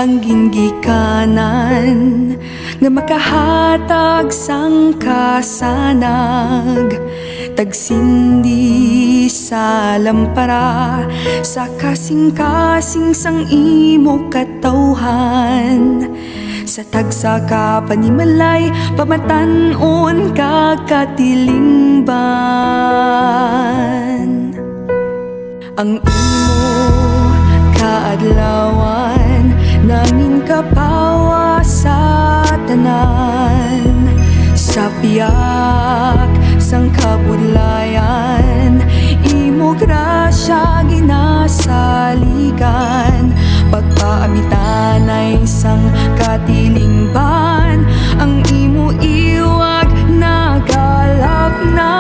ang gingikanan nga makahatag sang kasanag, tagsindi sa lampara sa kasing-kasing sang imo katawhan. Sa tagsa ka panimalay, pamatan-on ka katilingban. Ang imo kaadlawan, nangin kapawa sa tanan. Sa piyak sang kabudlayan, imo grasya ginasaligan. Pagpaamitan ay sang katilingban, ang imo iwag nagalapnag.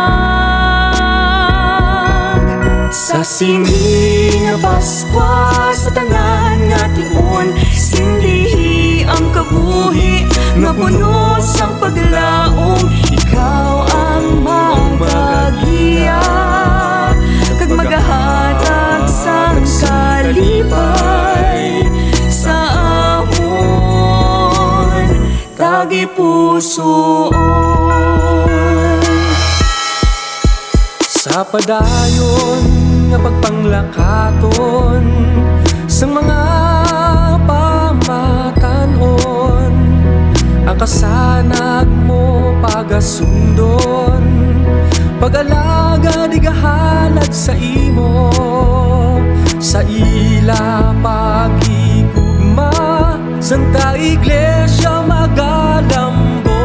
Sa sini nga Paskwa sa tanan nga tion, sindihi ang kabuhi nga puno sang paglaom. Ikaw ang magagiya kag magahatag sang kalipay sa amon tagipusoon. Sa padayon nga pagpanglakaton sang mga pamatanon, ang kasanag mo pagasundon, pag-alaga di gahalad sa imo, sa ila pagigugma, Santa Iglesia magalambo.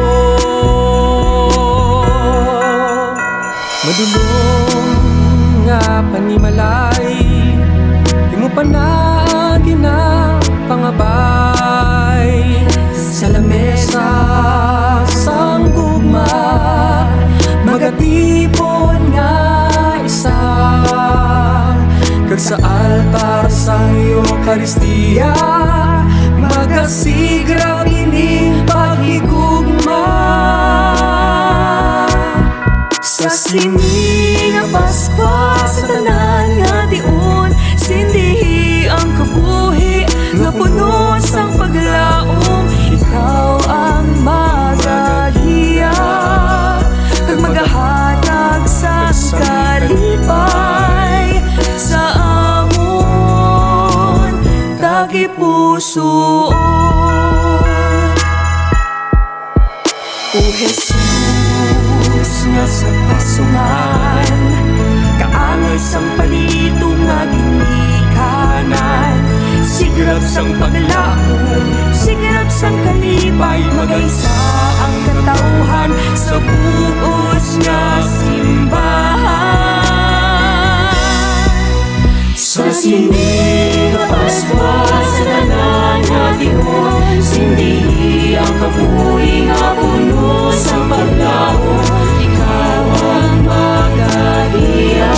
Madulong nga panimalay, imo panagi na pangabay. Sa lamesa sang gugma, magatipon nga isa, kag sa altar sang Eucharistia, magasigra ining paghigugma. Sa sini nga Paskwa sa tanan nga tion, sindihi ang kabuhi nga puno sang paglaom. Ikaw ang magagiya kag magahatag sang kalipay sa amon tagipusoon. O Jesus nga sa pasungan, kaangay sang palito nga ginikanan, sigrap sang paglaom, sigrap sang kalipay, magaysa ang katawhan sa buos nga simbahan. Sa sini nga Paskwa sa tanan nga tion, sindihi ang kabuhi nga puno sang paglaom. Ikaw ang magagiya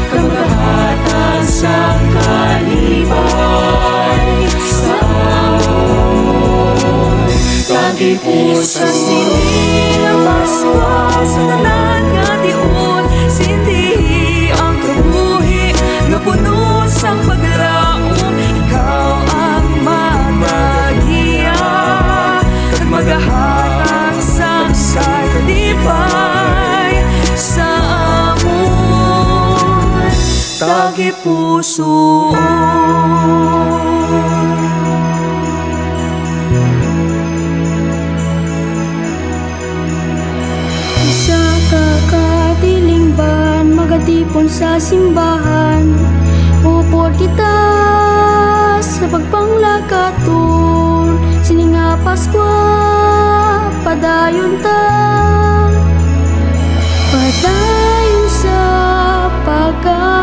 kag magahatag sang kalipay sa amon tagipusoon. Sa sini nga Paskwa sa tanan nga tion, sindihi ang kabuhi nga puno sang paglaom. Ikaw ang magagiya kag magahatag sang kalipay sa amon tagipusoon. Sa kakatilingban, magatipon sa simbahan, upod kita sa pagpanglakaton. Sini nga Paskwa, padayon ta, padayon sa pagka